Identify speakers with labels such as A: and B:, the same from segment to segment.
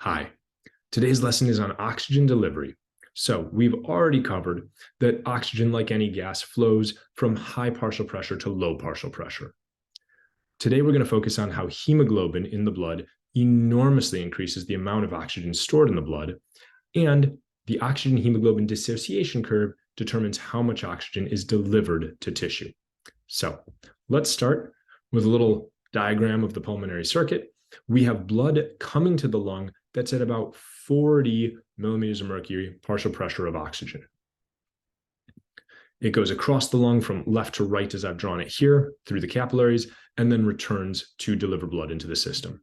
A: Hi, today's lesson is on oxygen delivery. So we've already covered that oxygen, like any gas, flows from high partial pressure to low partial pressure. Today we're going to focus on how hemoglobin in the blood enormously increases the amount of oxygen stored in the blood, and the oxygen hemoglobin dissociation curve determines how much oxygen is delivered to tissue. So let's start with a little diagram of the pulmonary circuit. We have blood coming to the lung that's at about 40 millimeters of mercury partial pressure of oxygen. It goes across the lung from left to right, as I've drawn it here, through the capillaries, and then returns to deliver blood into the system.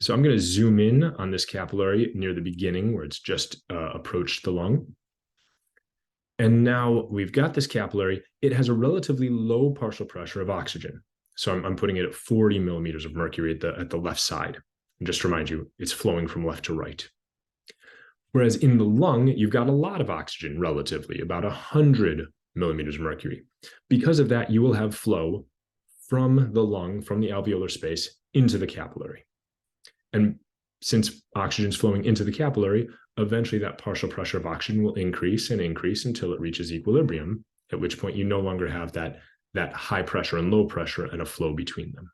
A: So I'm going to zoom in on this capillary near the beginning where it's just approached the lung. And now we've got this capillary. It has a relatively low partial pressure of oxygen. So I'm putting it at 40 millimeters of mercury at the left side. And just to remind you, it's flowing from left to right. Whereas in the lung, you've got a lot of oxygen relatively, about 100 millimeters of mercury. Because of that, you will have flow from the lung, from the alveolar space, into the capillary. And since oxygen is flowing into the capillary, eventually that partial pressure of oxygen will increase and increase until it reaches equilibrium, at which point you no longer have that high pressure and low pressure and a flow between them.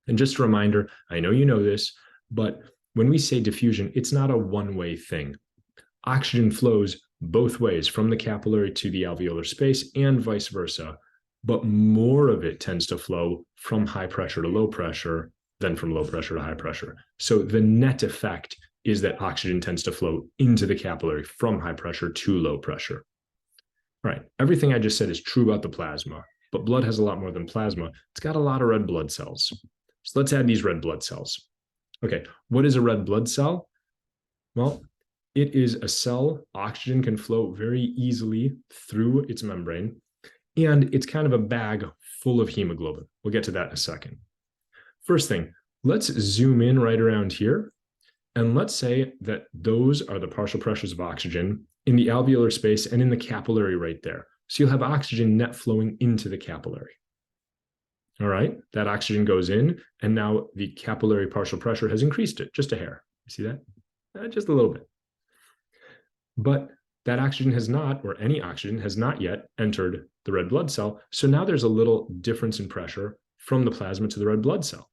A: And just a reminder, I know you know this, but when we say diffusion, it's not a one-way thing. Oxygen flows both ways from the capillary to the alveolar space and vice versa, but more of it tends to flow from high pressure to low pressure than from low pressure to high pressure. So the net effect is that oxygen tends to flow into the capillary from high pressure to low pressure. All right, everything I just said is true about the plasma, but blood has a lot more than plasma. It's got a lot of red blood cells. So let's add these red blood cells. Okay, what is a red blood cell? Well, it is a cell. Oxygen can flow very easily through its membrane, and it's kind of a bag full of hemoglobin. We'll get to that in a second. First thing, let's zoom in right around here, and let's say that those are the partial pressures of oxygen in the alveolar space and in the capillary right there. So you'll have oxygen net flowing into the capillary. All right, that oxygen goes in, and now the capillary partial pressure has increased it just a hair. You see that? Just a little bit. But that oxygen has not, or any oxygen has not yet entered the red blood cell. So now there's a little difference in pressure from the plasma to the red blood cell.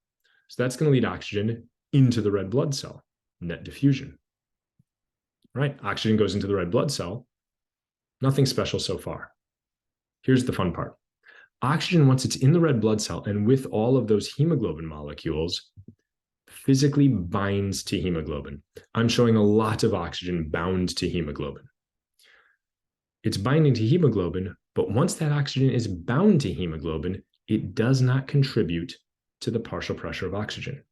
A: So that's going to lead oxygen into the red blood cell, net diffusion. Right, oxygen goes into the red blood cell. Nothing special so far. Here's the fun part. Oxygen, once it's in the red blood cell and with all of those hemoglobin molecules, physically binds to hemoglobin. I'm showing a lot of oxygen bound to hemoglobin. It's binding to hemoglobin, but once that oxygen is bound to hemoglobin, it does not contribute to the partial pressure of oxygen.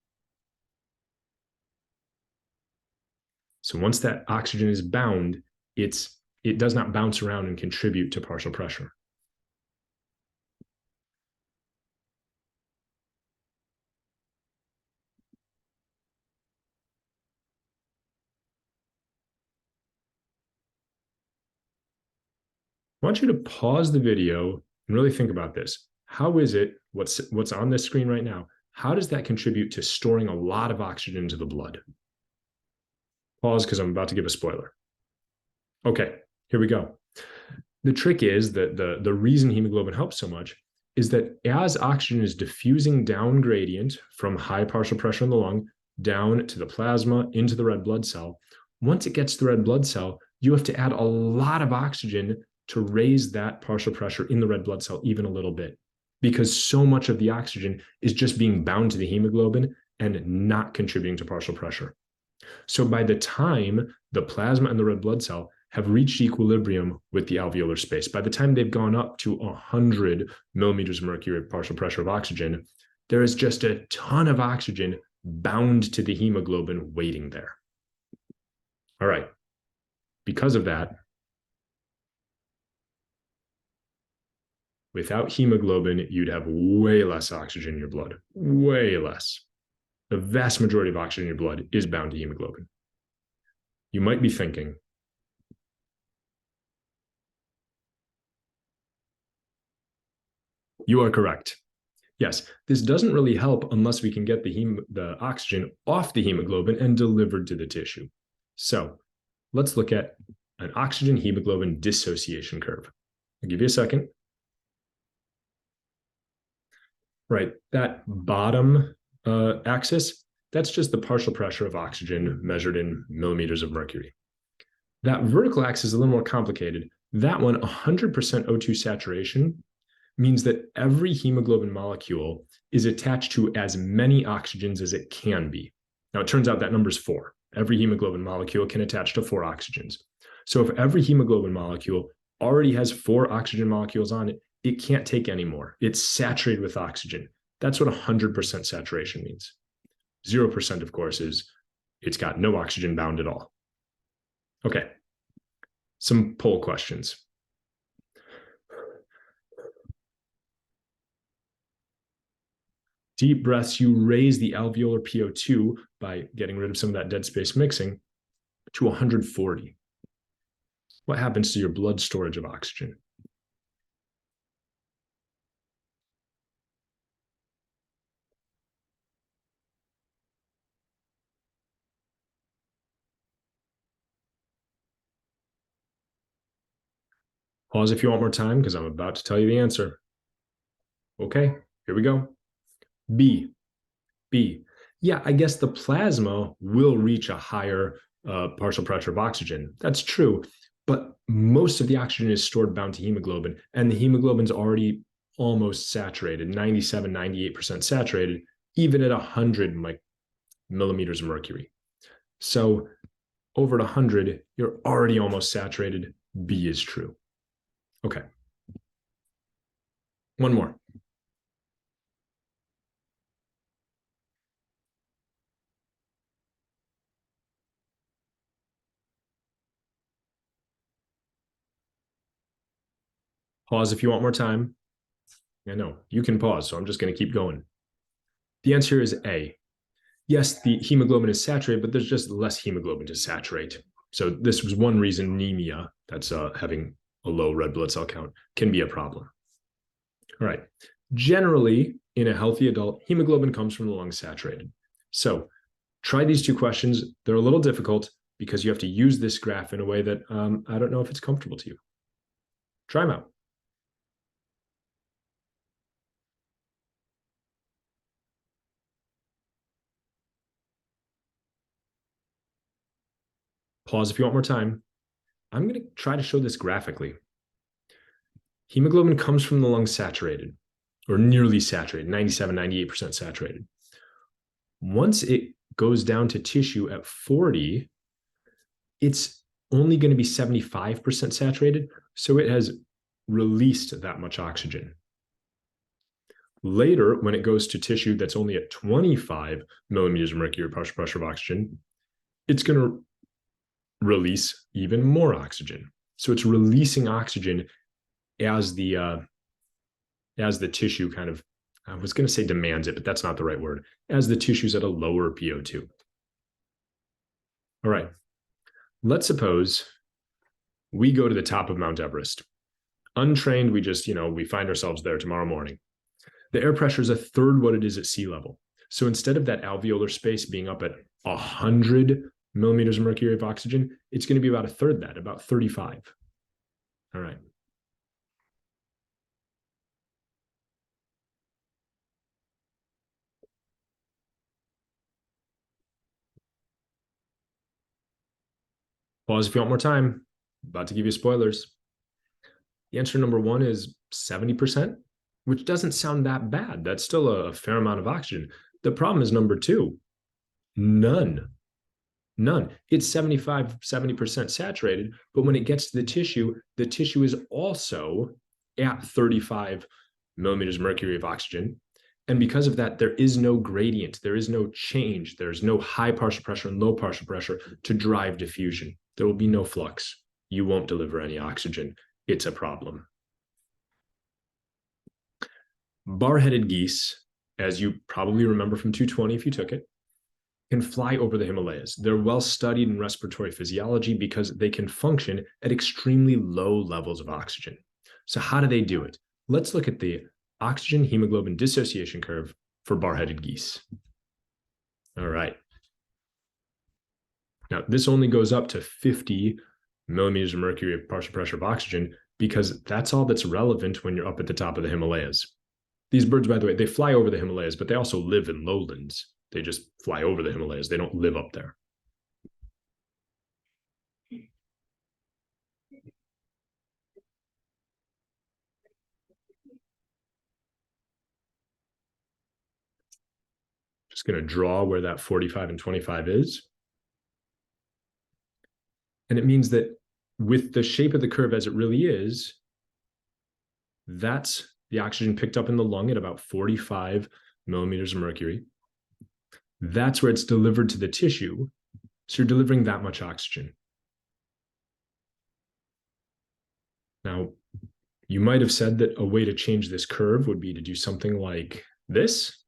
A: So once that oxygen is bound, it does not bounce around and contribute to partial pressure. I want you to pause the video and really think about this. How is it, what's on this screen right now, how does that contribute to storing a lot of oxygen into the blood? Pause, because I'm about to give a spoiler. Okay, here we go. The trick is that the reason hemoglobin helps so much is that as oxygen is diffusing down gradient from high partial pressure in the lung down to the plasma into the red blood cell, once it gets to the red blood cell, you have to add a lot of oxygen to raise that partial pressure in the red blood cell even a little bit, because so much of the oxygen is just being bound to the hemoglobin and not contributing to partial pressure. So by the time the plasma and the red blood cell have reached equilibrium with the alveolar space, by the time they've gone up to 100 millimeters of mercury partial pressure of oxygen, there is just a ton of oxygen bound to the hemoglobin waiting there. All right. Because of that, without hemoglobin, you'd have way less oxygen in your blood, way less. The vast majority of oxygen in your blood is bound to hemoglobin. You might be thinking, you are correct. Yes, this doesn't really help unless we can get the oxygen off the hemoglobin and delivered to the tissue. So let's look at an oxygen hemoglobin dissociation curve. I'll give you a second. Right, that bottom axis, that's just the partial pressure of oxygen measured in millimeters of mercury. That vertical axis is a little more complicated. That one, 100% O2 saturation, means that every hemoglobin molecule is attached to as many oxygens as it can be. Now, it turns out that number is 4. Every hemoglobin molecule can attach to 4 oxygens. So if every hemoglobin molecule already has 4 oxygen molecules on it, it can't take any more. It's saturated with oxygen. That's what 100% saturation means. 0%, of course, is it's got no oxygen bound at all. Okay, some poll questions. Deep breaths, you raise the alveolar PO2 by getting rid of some of that dead space mixing to 140. What happens to your blood storage of oxygen? Pause if you want more time, because I'm about to tell you the answer. Okay, here we go. B. Yeah, I guess the plasma will reach a higher partial pressure of oxygen. That's true, but most of the oxygen is stored bound to hemoglobin, and the hemoglobin's already almost saturated, 97, 98% saturated, even at 100 millimeters of mercury. So over at 100, you're already almost saturated. B is true. Okay. One more. Pause if you want more time. I know, you can pause, so I'm just going to keep going. The answer is A. Yes, the hemoglobin is saturated, but there's just less hemoglobin to saturate. So this was one reason anemia, that's having a low red blood cell count, can be a problem. All right. Generally, in a healthy adult, hemoglobin comes from the lungs saturated. So try these 2 questions. They're a little difficult because you have to use this graph in a way that I don't know if it's comfortable to you. Try them out. Pause if you want more time. I'm going to try to show this graphically. Hemoglobin comes from the lungs saturated, or nearly saturated, 97, 98% saturated. Once it goes down to tissue at 40, it's only going to be 75% saturated, so it has released that much oxygen. Later, when it goes to tissue that's only at 25 millimeters of mercury partial pressure of oxygen, it's going to release even more oxygen. So it's releasing oxygen as the tissue kind of, I was going to say demands it, but that's not the right word, as the tissue's at a lower PO2. All right, let's suppose we go to the top of Mount Everest. Untrained, we just, we find ourselves there tomorrow morning. The air pressure is 1/3 what it is at sea level. So instead of that alveolar space being up at 100 millimeters of mercury of oxygen, it's going to be about 1/3 that, about 35. All right. Pause if you want more time. About to give you spoilers. The answer number 1 is 70%, which doesn't sound that bad. That's still a fair amount of oxygen. The problem is number 2, none. It's 75, 70% saturated, but when it gets to the tissue is also at 35 millimeters mercury of oxygen. And because of that, there is no gradient, there is no change, there's no high partial pressure and low partial pressure to drive diffusion. There will be no flux. You won't deliver any oxygen. It's a problem. Bar-headed geese, as you probably remember from 220 if you took it, can fly over the Himalayas. They're well studied in respiratory physiology because they can function at extremely low levels of oxygen. So how do they do it? Let's look at the oxygen hemoglobin dissociation curve for bar-headed geese. All right. Now, this only goes up to 50 millimeters of mercury of partial pressure of oxygen because that's all that's relevant when you're up at the top of the Himalayas. These birds, by the way, they fly over the Himalayas, but they also live in lowlands. They just fly over the Himalayas. They don't live up there. Just going to draw where that 45 and 25 is. And it means that with the shape of the curve as it really is, that's the oxygen picked up in the lung at about 45 millimeters of mercury. That's where it's delivered to the tissue. So you're delivering that much oxygen. Now, you might have said that a way to change this curve would be to do something like this.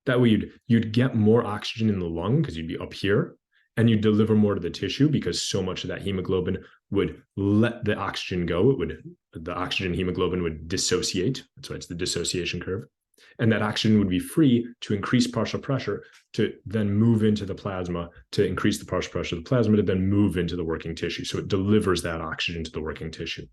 A: That way you'd get more oxygen in the lung because you'd be up here, and you'd deliver more to the tissue because so much of that hemoglobin would let the oxygen go. The oxygen hemoglobin would dissociate. That's why it's the dissociation curve. And that oxygen would be free to increase partial pressure to then move into the plasma, to increase the partial pressure of the plasma, to then move into the working tissue. So it delivers that oxygen to the working tissue.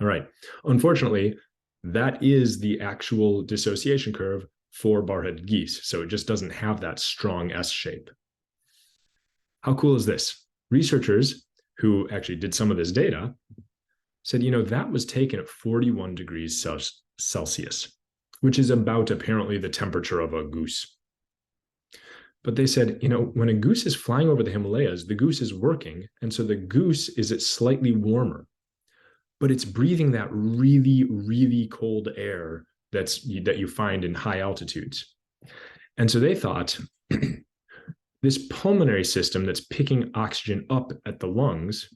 A: All right. Unfortunately, that is the actual dissociation curve for bar-headed geese. So it just doesn't have that strong S shape. How cool is this? Researchers who actually did some of this data said, that was taken at 41 degrees Celsius, which is about apparently the temperature of a goose. But they said, when a goose is flying over the Himalayas, the goose is working. And so the goose is at slightly warmer, but it's breathing that really, really cold air that you find in high altitudes. And so they thought this pulmonary system that's picking oxygen up at the lungs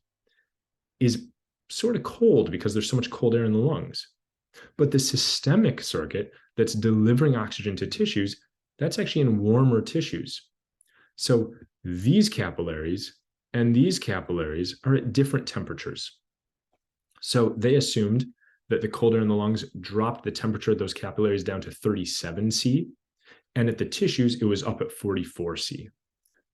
A: is sort of cold because there's so much cold air in the lungs. But the systemic circuit that's delivering oxygen to tissues, that's actually in warmer tissues. So these capillaries and these capillaries are at different temperatures. So they assumed that the cold air in the lungs dropped the temperature of those capillaries down to 37 C, and at the tissues, it was up at 44 C.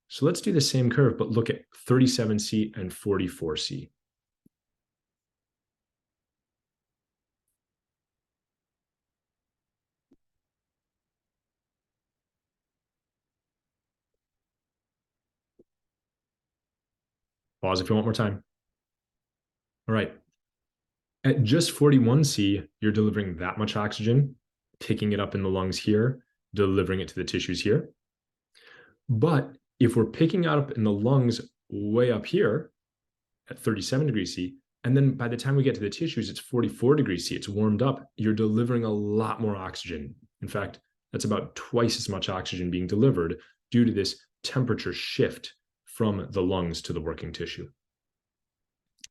A: So let's do the same curve, but look at 37 C and 44 C. Pause if you want more time. All right. At just 41 C, you're delivering that much oxygen, picking it up in the lungs here, delivering it to the tissues here. But if we're picking it up in the lungs way up here at 37 degrees C, and then by the time we get to the tissues, it's 44 degrees C, it's warmed up, you're delivering a lot more oxygen. In fact, that's about twice as much oxygen being delivered due to this temperature shift from the lungs to the working tissue.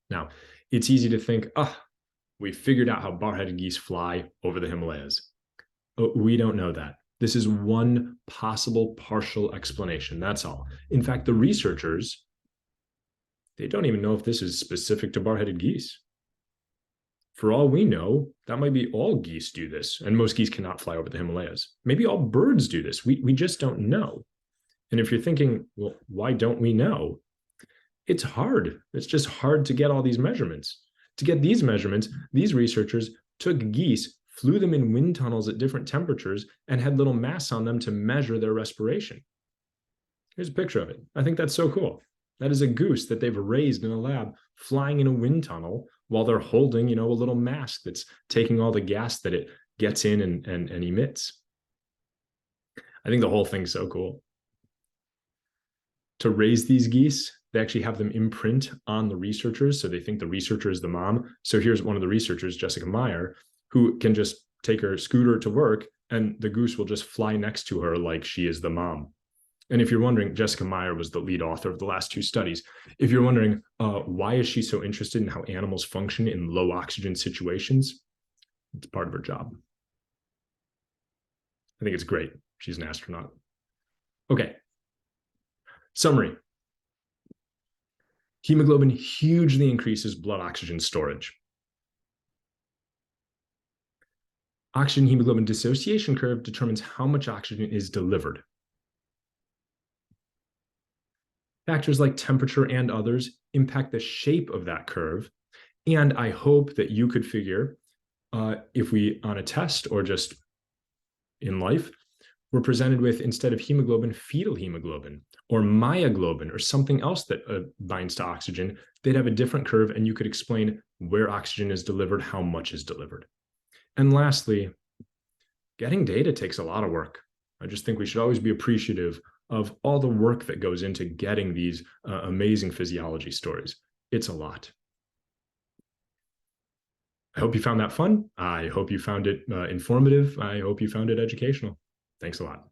A: Now, it's easy to think, we figured out how bar-headed geese fly over the Himalayas. But we don't know that. This is one possible partial explanation, that's all. In fact, the researchers, they don't even know if this is specific to bar-headed geese. For all we know, that might be all geese do this, and most geese cannot fly over the Himalayas. Maybe all birds do this. We just don't know. And if you're thinking, well, why don't we know? It's hard. It's just hard to get all these measurements. To get these measurements, these researchers took geese, flew them in wind tunnels at different temperatures, and had little masks on them to measure their respiration. Here's a picture of it. I think that's so cool. That is a goose that they've raised in a lab, flying in a wind tunnel while they're holding, a little mask that's taking all the gas that it gets in and emits. I think the whole thing's so cool. To raise these geese, they actually have them imprint on the researchers. So they think the researcher is the mom. So here's one of the researchers, Jessica Meyer, who can just take her scooter to work and the goose will just fly next to her like she is the mom. And if you're wondering, Jessica Meyer was the lead author of the last two studies. If you're wondering, why is she so interested in how animals function in low oxygen situations? It's part of her job. I think it's great. She's an astronaut. Okay. Summary. Hemoglobin hugely increases blood oxygen storage. Oxygen hemoglobin dissociation curve determines how much oxygen is delivered. Factors like temperature and others impact the shape of that curve. And I hope that you could figure if we, on a test or just in life, we're presented with, instead of hemoglobin, fetal hemoglobin or myoglobin or something else that binds to oxygen, they'd have a different curve, and you could explain where oxygen is delivered, how much is delivered. And lastly, getting data takes a lot of work. I just think we should always be appreciative of all the work that goes into getting these amazing physiology stories. It's a lot. I hope you found that fun. I hope you found it informative. I hope you found it educational. Thanks a lot.